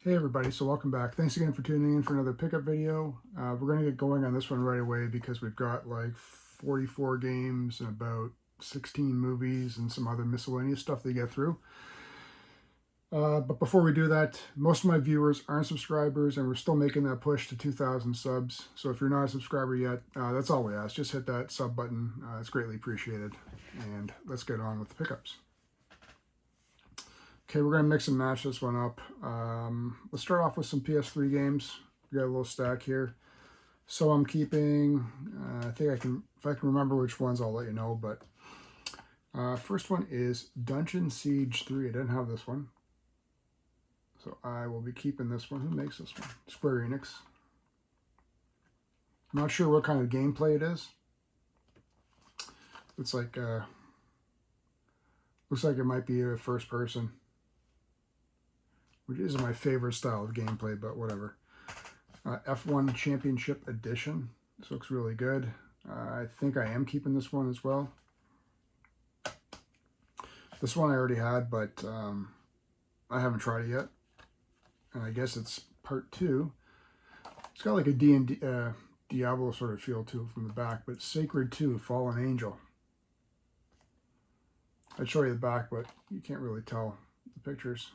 Hey everybody, so welcome back. Thanks again for tuning in for another pickup video. We're going to get going on this one right away because we've got like 44 games and about 16 movies and some other miscellaneous stuff to get through. But before we do that, most of my viewers aren't subscribers and we're still making that push to 2,000 subs. So if you're not a subscriber yet, that's all we ask. Just hit that sub button. It's greatly appreciated. And let's get on with the pickups. Okay, we're going to mix and match this one up. Let's start off with some PS3 games. We got a little stack here. So I'm keeping, I think I can, if I can remember which ones, I'll let you know. But first one is Dungeon Siege 3. I didn't have this one. So I will be keeping this one. Who makes this one? Square Enix. I'm not sure what kind of gameplay it is. It's like, looks like it might be a first person, which isn't my favorite style of gameplay, but whatever. F1 Championship Edition. This looks really good. I think I am keeping this one as well. This one I already had, but I haven't tried it yet. And I guess it's part 2. It's got like a D&D, Diablo sort of feel to it from the back, but Sacred 2, Fallen Angel. I'd show you the back, but you can't really tell the pictures.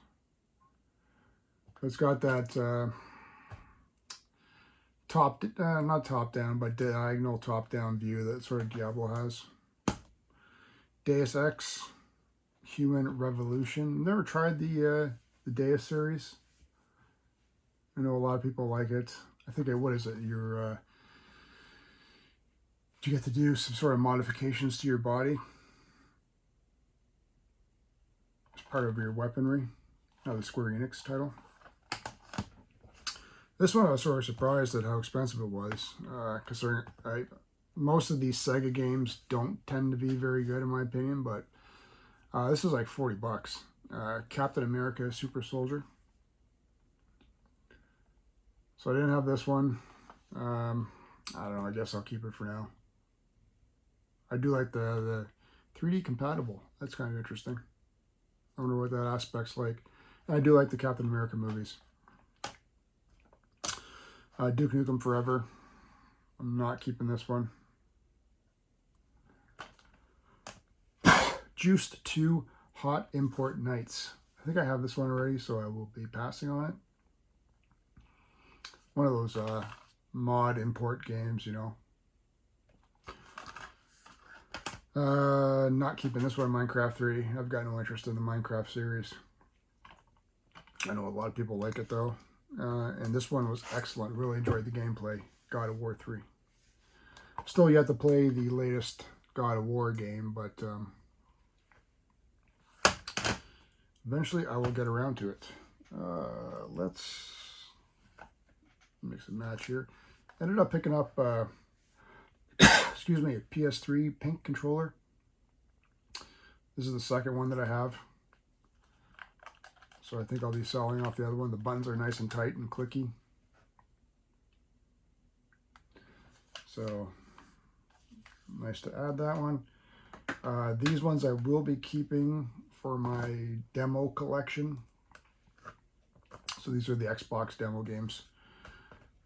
It's got that not top down, but diagonal top down view that sort of Diablo has. Deus Ex, Human Revolution. Never tried the Deus series. I know a lot of people like it. I think what is it? You get to do some sort of modifications to your body as part of your weaponry. The Square Enix title. This one I was sort of surprised at how expensive it was, considering most of these Sega games don't tend to be very good in my opinion, but this is like 40 bucks. Captain America Super Soldier. So I didn't have this one. I don't know, I guess I'll keep it for now. I do like the 3D compatible. That's kind of interesting. I wonder what that aspect's like. And I do like the Captain America movies. Duke Nukem Forever. I'm not keeping this one. Juiced 2 Hot Import Nights. I think I have this one already, so I will be passing on it. One of those mod import games, you know. Not keeping this one, Minecraft 3. I've got no interest in the Minecraft series. I know a lot of people like it though. And this one was excellent. Really enjoyed the gameplay. God of War 3. Still yet to play the latest God of War game, but eventually I will get around to it. Let's mix and match here. Ended up picking up, excuse me, a PS3 pink controller. This is the second one that I have. So I think I'll be selling off the other one. The buttons are nice and tight and clicky. So nice to add that one. These ones I will be keeping for my demo collection. So these are the Xbox demo games.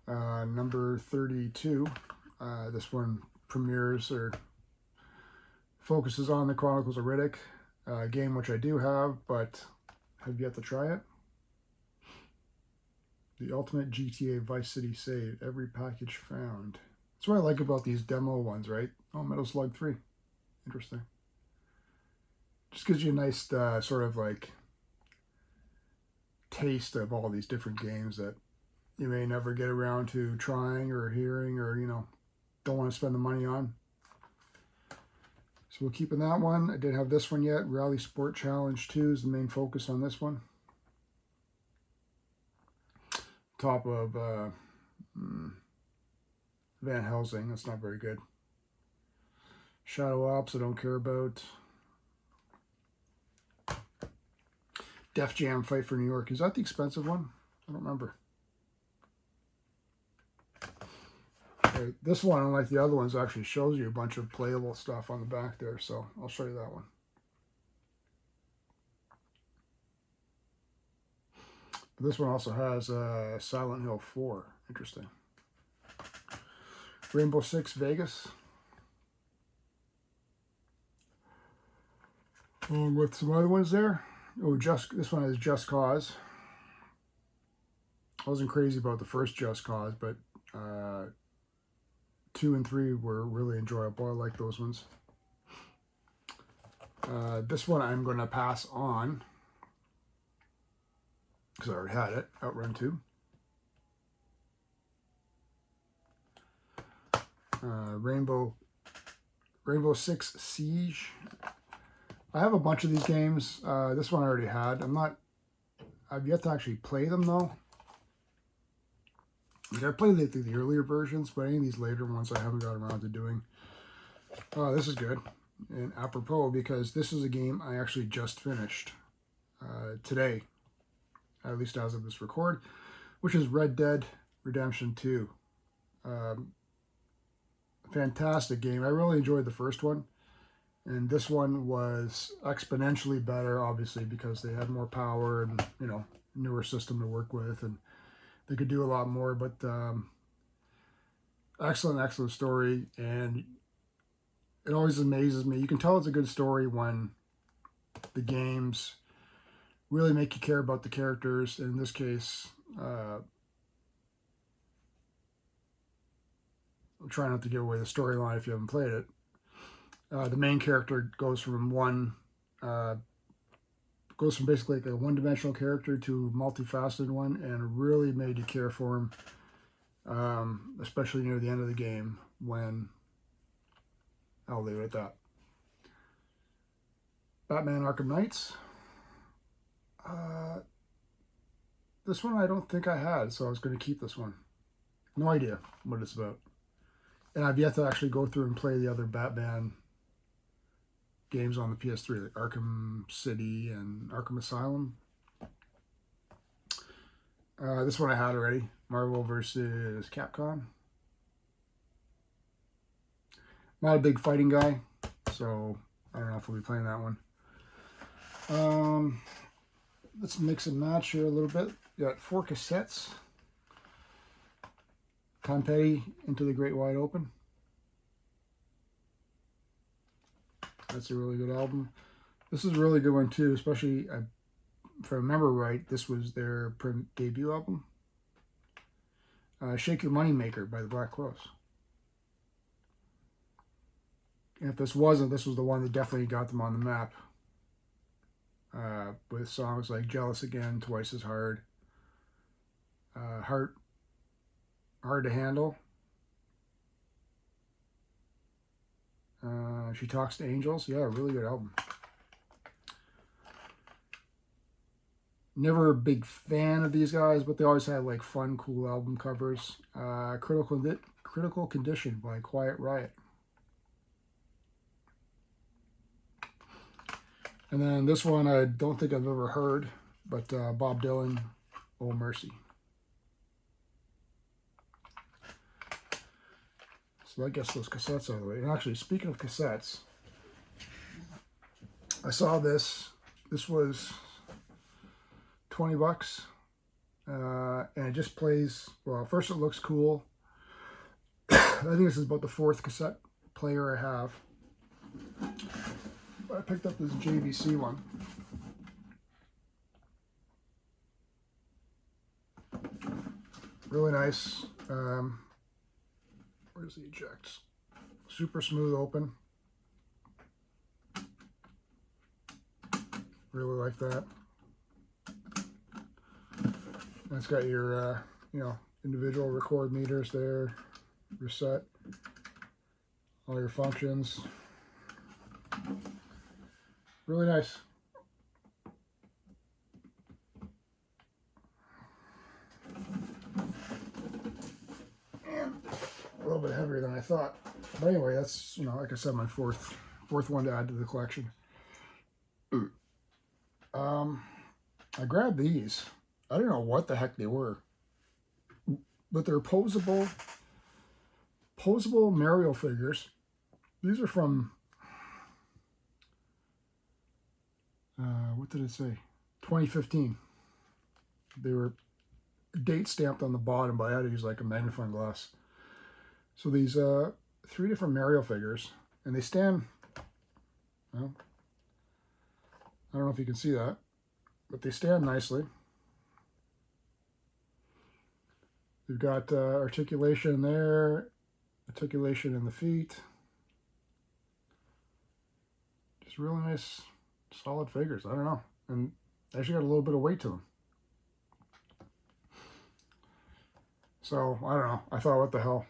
Number 32. This one premieres or focuses on the Chronicles of Riddick, game which I do have, but have yet to try it. The Ultimate GTA Vice City Save. Every package found. That's what I like about these demo ones, right? Oh, Metal Slug 3. Interesting. Just gives you a nice sort of like taste of all these different games that you may never get around to trying or hearing or, you know, don't want to spend the money on. So we're keeping that one. I didn't have this one yet. Rally Sport Challenge 2 is the main focus on this one. Top of Van Helsing. That's not very good. Shadow Ops I don't care about. Def Jam Fight for New York. Is that the expensive one? I don't remember. Okay, this one, unlike the other ones, actually shows you a bunch of playable stuff on the back there, so I'll show you that one. But this one also has Silent Hill 4. Interesting. Rainbow Six Vegas. Along with some other ones there. Oh, this one is Just Cause. I wasn't crazy about the first Just Cause, but 2 and 3 were really enjoyable. I like those ones. This one I'm going to pass on because I already had it. Outrun 2. Rainbow Six Siege. I have a bunch of these games. This one I already had. I've yet to actually play them though. Like I played the earlier versions, but any of these later ones I haven't got around to doing. Oh, this is good. And apropos, because this is a game I actually just finished today, at least as of this record, which is Red Dead Redemption 2. Fantastic game. I really enjoyed the first one. And this one was exponentially better, obviously, because they had more power and, you know, newer system to work with. And they could do a lot more. But excellent story. And it always amazes me. You can tell it's a good story when the games really make you care about the characters. In this case, I'm trying not to give away the storyline if you haven't played it. The main character goes from basically like a one-dimensional character to a multifaceted one, and really made you care for him, especially near the end of the game when I'll leave it at that. Batman Arkham Knights. This one I don't think I had, so I was going to keep this one. No idea what it's about. And I've yet to actually go through and play the other Batman games on the PS3, like Arkham City and Arkham Asylum. This one I had already. Marvel vs. Capcom. Not a big fighting guy, so I don't know if we'll be playing that one. Let's mix and match here a little bit. We got 4 cassettes. Tom Petty, Into the Great Wide Open. That's a really good album. This is a really good one too, especially if I remember right, this was their debut album. Shake Your Moneymaker by the Black Crowes. And if this wasn't, this was the one that definitely got them on the map. With songs like Jealous Again, Twice as Hard, Hard to Handle. She Talks to Angels. Yeah, really good album. Never a big fan of these guys, but they always had like fun, cool album covers. Critical Condition by Quiet Riot. And then this one I don't think I've ever heard, but Bob Dylan, Oh Mercy. So that gets those cassettes out of the way. And actually, speaking of cassettes, I saw this. This was $20. And it just plays, well, first it looks cool. I think this is about the 4th cassette player I have. I picked up this JVC one. Really nice. Where's the eject? Super smooth open. Really like that. And it's got your, individual record meters there, your set, all your functions. Really nice. And a little bit heavier than I thought. But anyway, that's, like I said, my fourth one to add to the collection. I grabbed these. I don't know what the heck they were, but they're posable Mario figures. These are from, what did it say? 2015. They were date stamped on the bottom, but I had to use like a magnifying glass. So these 3 different Mario figures, and they stand, well, I don't know if you can see that, but they stand nicely. They've got articulation there, articulation in the feet. Just really nice, solid figures. I don't know. And they actually got a little bit of weight to them. So, I don't know. I thought, what the hell?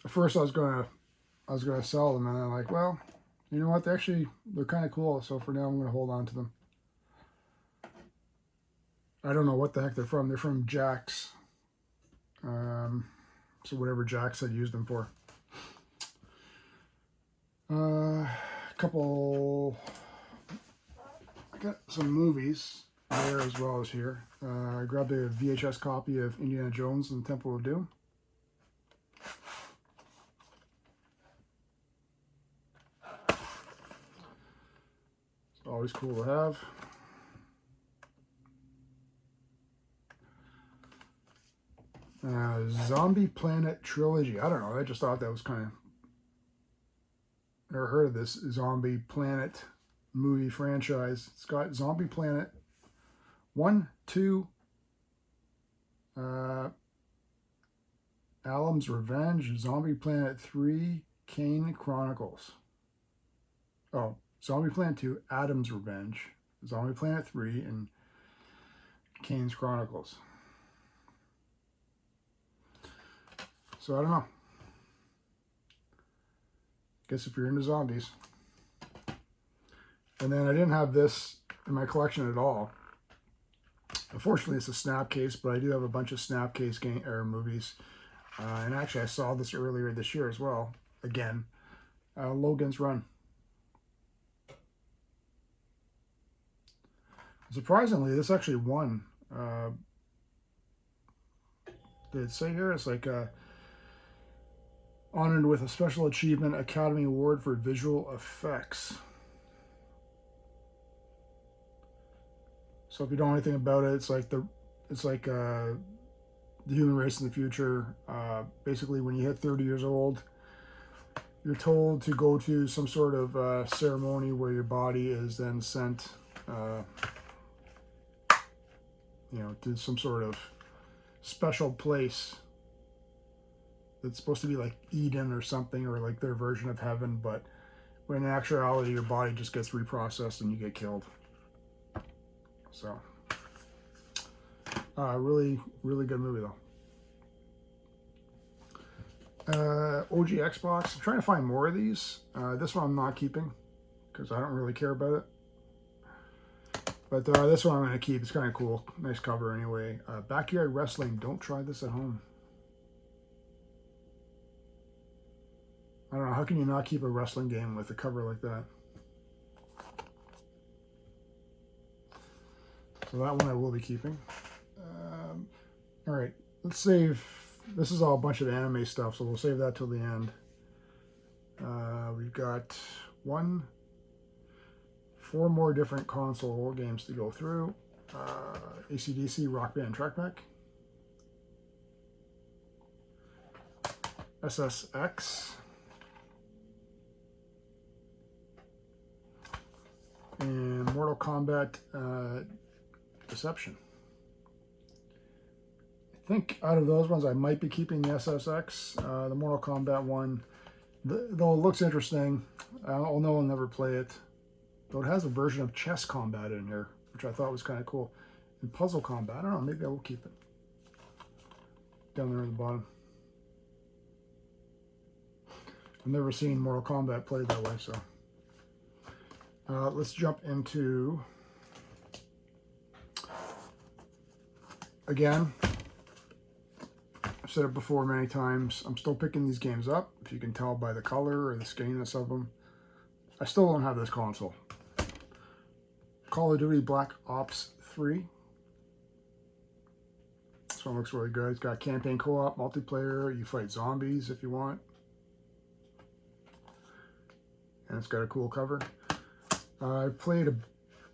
At first I was gonna sell them, and I'm like, well, you know what? They're kind of cool. So for now, I'm gonna hold on to them. I don't know what the heck they're from. They're from Jack's. So whatever Jack's had used them for. A couple. I got some movies there as well as here. I grabbed a VHS copy of Indiana Jones and the Temple of Doom. It's always cool to have. Zombie Planet Trilogy. I don't know. I just thought that was kind of... Never heard of this Zombie Planet movie franchise. It's got Zombie Planet 1, 2, Alam's Revenge, Zombie Planet 3, Kane Chronicles. Oh, Zombie Planet 2, Adam's Revenge, Zombie Planet 3, and Kane's Chronicles. So I don't know. Guess if you're into zombies. And then I didn't have this in my collection at all. Unfortunately, it's a snap case, but I do have a bunch of snap case movies. And actually, I saw this earlier this year as well. Again, Logan's Run. Surprisingly, this actually won. Did it say here? It's like honored with a Special Achievement Academy Award for Visual Effects. So if you don't know anything about it, it's like the human race in the future. Basically, when you hit 30 years old, you're told to go to some sort of ceremony where your body is then sent, to some sort of special place that's supposed to be like Eden or something, or like their version of heaven, but when in actuality your body just gets reprocessed and you get killed. So, really, really good movie though. OG Xbox. I'm trying to find more of these. This one I'm not keeping because I don't really care about it. But this one I'm going to keep. It's kind of cool. Nice cover anyway. Backyard Wrestling. Don't try this at home. I don't know. How can you not keep a wrestling game with a cover like that? So that one I will be keeping. All right. Let's save. This is all a bunch of anime stuff, so we'll save that till the end. We've got 4 more different console games to go through. AC/DC Rock Band Track Pack. SSX. And Mortal Kombat Deception. I think out of those ones, I might be keeping the SSX. The Mortal Kombat one, though it looks interesting, I'll know I'll never play it. Though it has a version of chess combat in here, which I thought was kind of cool. And puzzle combat, I don't know, maybe I will keep it. Down there at the bottom. I've never seen Mortal Kombat played that way, so. Let's jump into, again, I've said it before many times, I'm still picking these games up, if you can tell by the color or the skinniness of them. I still don't have this console. Call of Duty Black Ops 3. This one looks really good. It's got campaign co-op, multiplayer, you fight zombies if you want. And it's got a cool cover. I played a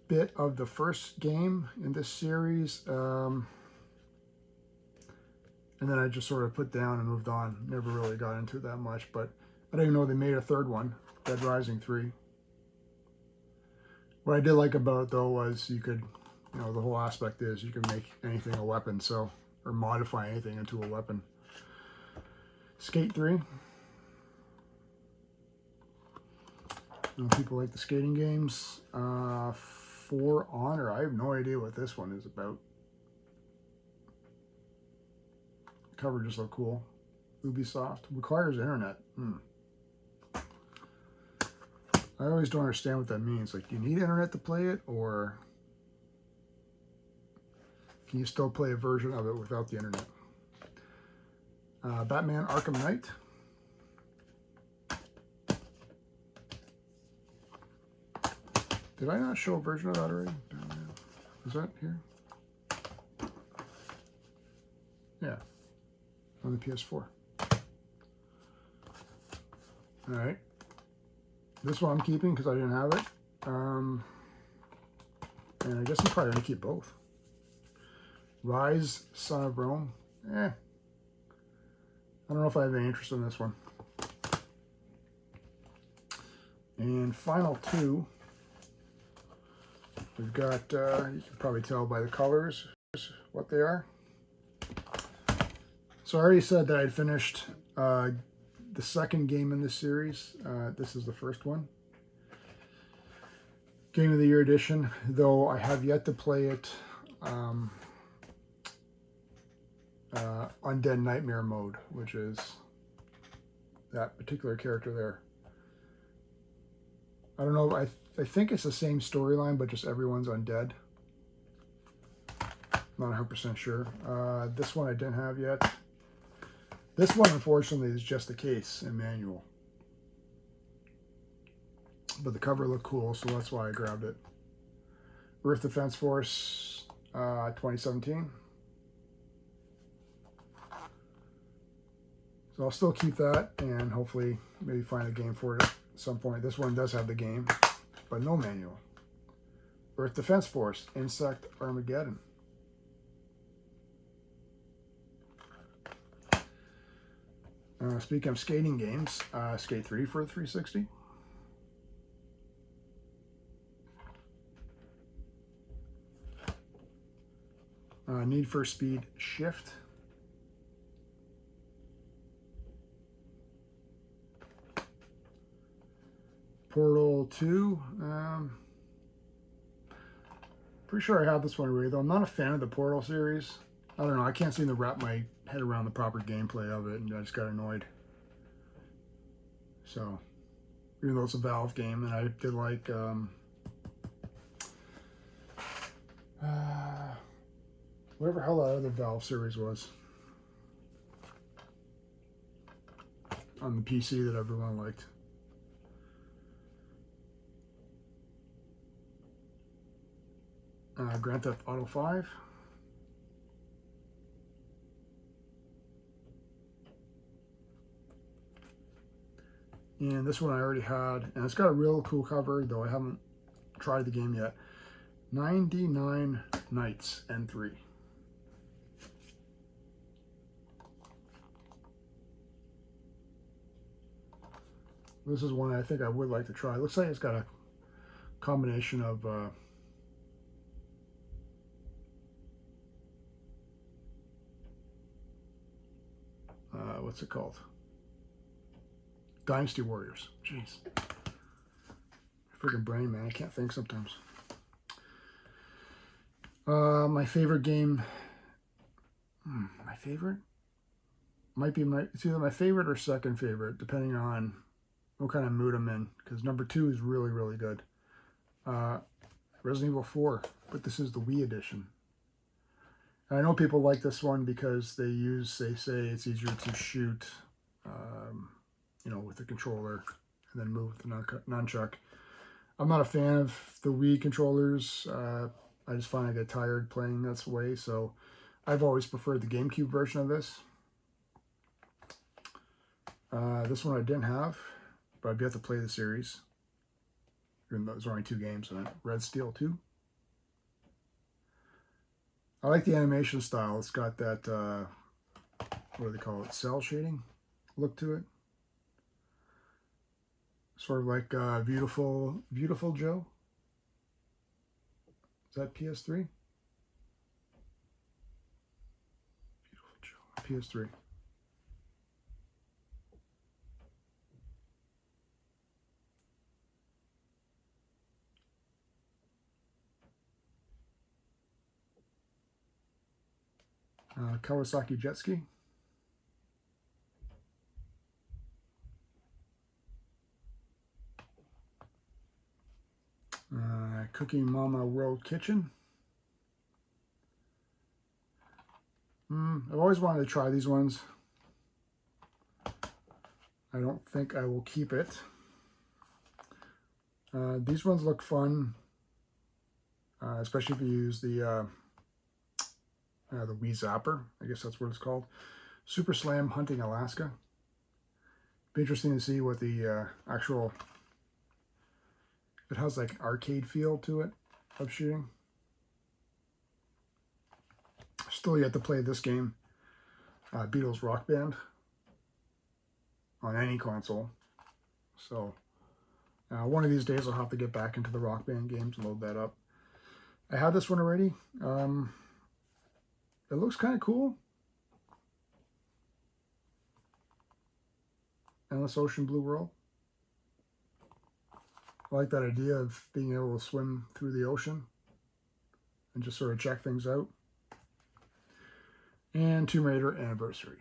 bit of the first game in this series. And then I just sort of put down and moved on. Never really got into it that much, but I didn't even know they made a third one, Dead Rising 3. What I did like about it, though, was you could, you know, the whole aspect is you can make anything a weapon, so, or modify anything into a weapon. Skate 3. You know, people like the skating games. For Honor, I have no idea what this one is about. The cover just looked cool. Ubisoft requires internet. I always don't understand what that means. Like, do you need internet to play it, or can you still play a version of it without the internet? Batman Arkham Knight. Did I not show a version of that already? Is that here? Yeah, on the PS4. All right. This one I'm keeping because I didn't have it. And I guess I'm probably going to keep both. Rise, Son of Rome. I don't know if I have any interest in this one. And final two. We've got, you can probably tell by the colors what they are. So I already said that I'd finished the second game in this series. This is the first one. Game of the Year edition, though I have yet to play it Undead Nightmare mode, which is that particular character there. I don't know, I think it's the same storyline, but just everyone's undead. Not 100% sure. This one I didn't have yet. This one, unfortunately, is just the case and manual. But the cover looked cool, so that's why I grabbed it. Earth Defense Force 2017. So I'll still keep that and hopefully maybe find a game for it at some point. This one does have the game, but no manual. Earth Defense Force, Insect Armageddon. Speaking of skating games, Skate 3 for 360. Need for Speed Shift. Portal 2. Pretty sure I have this one already, though. I'm not a fan of the Portal series. I don't know. I can't seem to wrap my head around the proper gameplay of it, and I just got annoyed. So, even though it's a Valve game, and I did like whatever hell that other Valve series was on the PC that everyone liked. Grand Theft Auto 5. And this one I already had, and it's got a real cool cover, though I haven't tried the game yet. 99 Nights N3. This is one I think I would like to try. It looks like it's got a combination of what's it called? Dynasty Warriors. Jeez. Freaking brain, man. I can't think sometimes. My favorite game. My favorite? Might be it's either my favorite or second favorite, depending on what kind of mood I'm in. Because number 2 is really, really good. Resident Evil 4. But this is the Wii edition. And I know people like this one because they say it's easier to shoot, you know, with the controller and then move with the nunchuck. I'm not a fan of the Wii controllers. I just find I get tired playing this way, so I've always preferred the GameCube version of this. This one I didn't have, but I've yet to play the series. Even though there's only 2 games in it. Red Steel 2. I like the animation style. It's got that what do they call it? Cell shading look to it. Sort of like Beautiful Joe. Is that PS3? Beautiful Joe, PS3. Kawasaki jet ski. Cooking Mama World Kitchen. I've always wanted to try these ones. I don't think I will keep it. These ones look fun, especially if you use the Wii Zapper. I guess that's what it's called. Super Slam Hunting Alaska. Be interesting to see what the actual, it has like an arcade feel to it of shooting. Still yet to play this game, Beatles Rock Band, on any console. So one of these days I'll have to get back into the Rock Band games and load that up. I had this one already. It looks kind of cool. Endless Ocean Blue World. I like that idea of being able to swim through the ocean and just sort of check things out. And Tomb Raider Anniversary.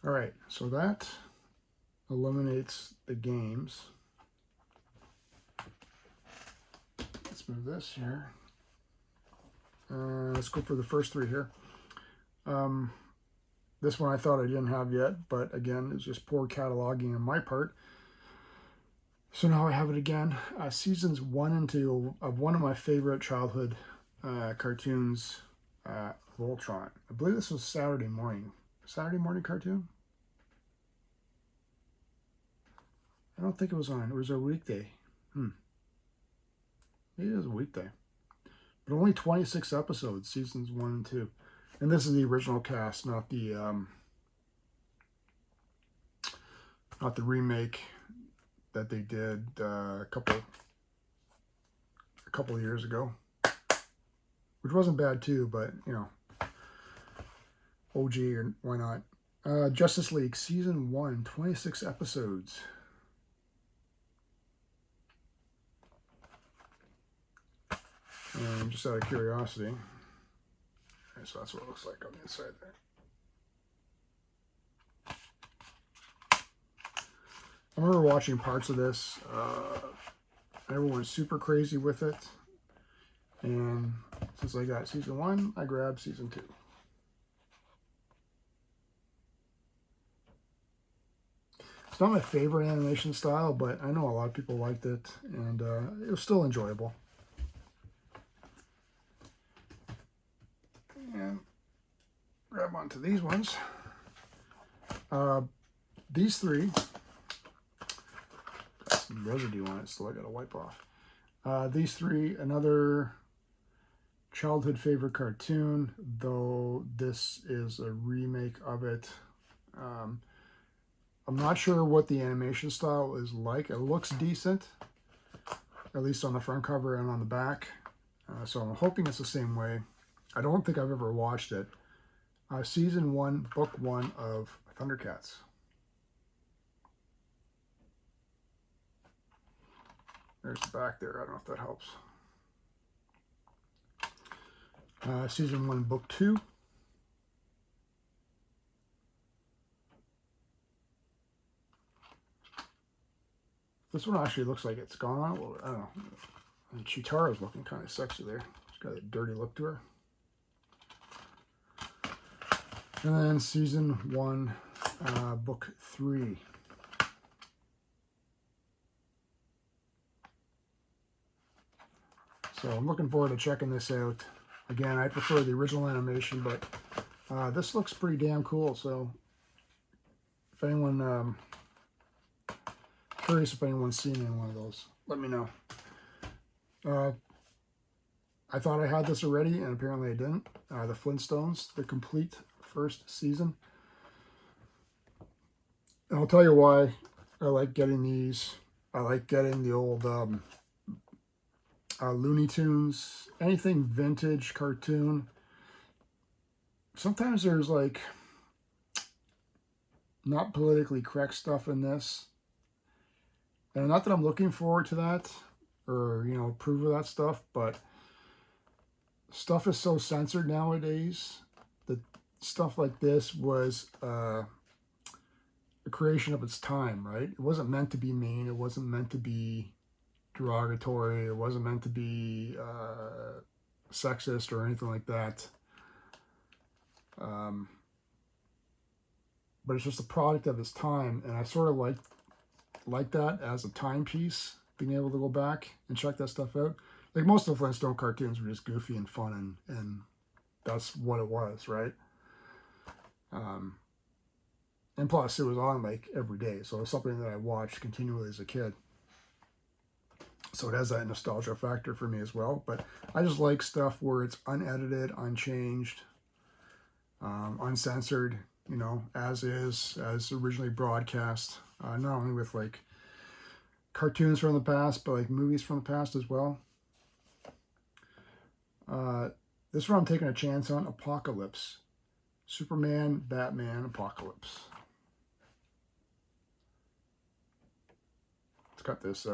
All right, so that eliminates the games. Let's move this here. Let's go for the first three here. This one I thought I didn't have yet, but again, it's just poor cataloging on my part. So now I have it again. Seasons 1 and 2 of one of my favorite childhood cartoons, Voltron. I believe this was Saturday morning cartoon? I don't think it was on. It was a weekday. Maybe it was a weekday. But only 26 episodes, seasons 1 and 2. And this is the original cast, not the remake that they did a couple of years ago, which wasn't bad too, but you know, OG, or why not? Justice League season 1, 26 episodes. And just out of curiosity, okay, so that's what it looks like on the inside there. I remember watching parts of this. Everyone's super crazy with it. And since I got season 1, I grabbed season 2. It's not my favorite animation style, but I know a lot of people liked it, and it was still enjoyable. And grab onto these ones. These three, got some residue on it, so I gotta wipe off. These three, another childhood favorite cartoon, though this is a remake of it. I'm not sure what the animation style is like. It looks decent, at least on the front cover and on the back. So I'm hoping it's the same way. I don't think I've ever watched it. Season 1, book 1 of Thundercats. There's the back there. I don't know if that helps. Season 1, book 2. This one actually looks like it's gone on a little bit. I don't know. And Chitara's looking kind of sexy there. She's got a dirty look to her. And then season 1, book 3. So I'm looking forward to checking this out. Again, I prefer the original animation, but this looks pretty damn cool. So if anyone, curious if anyone's seen any one of those, let me know. I thought I had this already, and apparently I didn't. The Flintstones, the complete first season. And I'll tell you why I like getting these. I like getting the old Looney Tunes, anything vintage cartoon. Sometimes there's like not politically correct stuff in this. And not that I'm looking forward to that or, you know, approve of that stuff, but stuff is so censored nowadays that stuff like this was a creation of its time, right? It wasn't meant to be mean. It wasn't meant to be derogatory. It wasn't meant to be sexist or anything like that. But it's just a product of its time, and I sort of like that as a timepiece, being able to go back and check that stuff out. Like most of the Flintstone cartoons were just goofy and fun, and that's what it was, right? And plus, it was on like every day, so it's something that I watched continually as a kid. So it has that nostalgia factor for me as well. But I just like stuff where it's unedited, unchanged, uncensored, you know, as is, as originally broadcast. Not only with like cartoons from the past, but like movies from the past as well. This one I'm taking a chance on, Apocalypse. Superman, Batman, Apocalypse. It's got this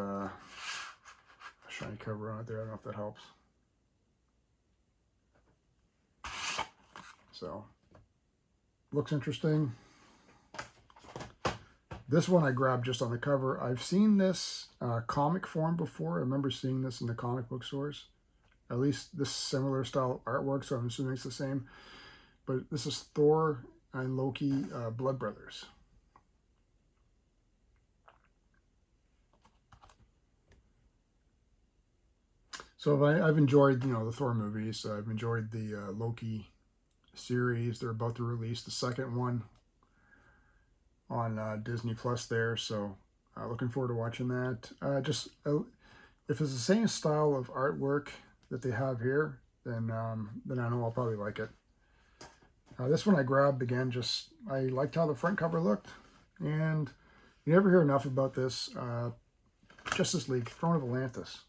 shiny cover on it there. I don't know if that helps. So, looks interesting. This one I grabbed just on the cover. I've seen this comic form before. I remember seeing this in the comic book stores. At least this similar style of artwork, so I'm assuming it's the same. But this is Thor and Loki, Blood Brothers. So I've enjoyed, you know, the Thor movies. I've enjoyed the Loki series. They're about to release the second one on Disney Plus there. So looking forward to watching that. If it's the same style of artwork that they have here, then I know I'll probably like it. This one I grabbed again. I liked how the front cover looked, and you never hear enough about this. Justice League, Throne of Atlantis.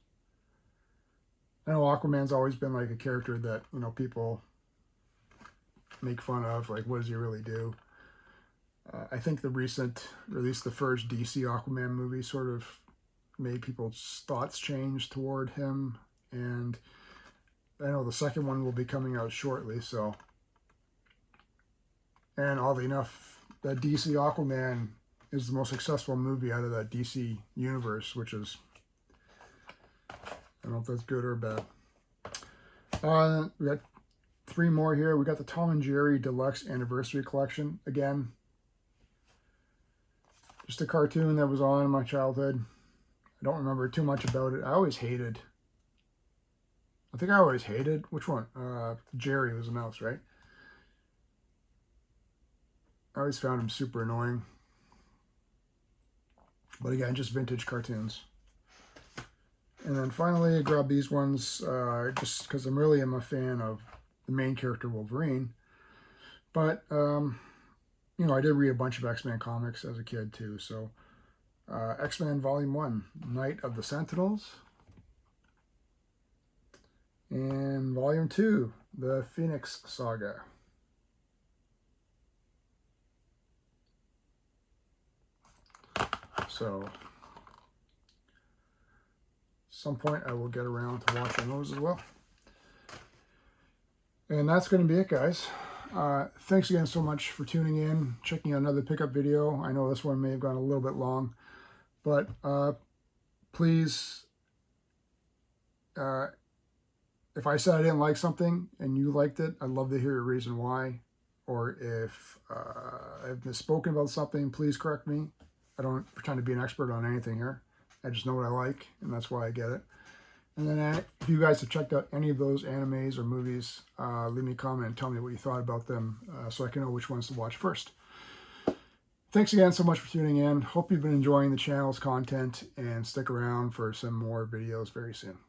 I know Aquaman's always been like a character that, you know, people make fun of. Like, what does he really do? I think the recent, or at least the first DC Aquaman movie, sort of made people's thoughts change toward him. And I know the second one will be coming out shortly, so. And oddly enough, that DC Aquaman is the most successful movie out of that DC universe, which is, I don't know if that's good or bad. We got 3 more here. We got the Tom and Jerry Deluxe Anniversary Collection. Again, just a cartoon that was on in my childhood. I don't remember too much about it. I think I always hated, which one? Jerry was a mouse, right? I always found him super annoying. But again, just vintage cartoons. And then finally, I grabbed these ones just because I'm really a fan of the main character, Wolverine. But, you know, I did read a bunch of X-Men comics as a kid, too. So, X-Men Volume 1, Night of the Sentinels. And Volume 2, The Phoenix Saga. So, some point I will get around to watching those as well. And that's going to be it, guys. Thanks again so much for tuning in, checking out another pickup video. I know this one may have gone a little bit long, but please, if I said I didn't like something and you liked it, I'd love to hear your reason why. Or if I've misspoken about something, please correct me. I don't pretend to be an expert on anything here. I just know what I like, and that's why I get it. And then if you guys have checked out any of those animes or movies, leave me a comment and tell me what you thought about them so I can know which ones to watch first. Thanks again so much for tuning in. Hope you've been enjoying the channel's content, and stick around for some more videos very soon.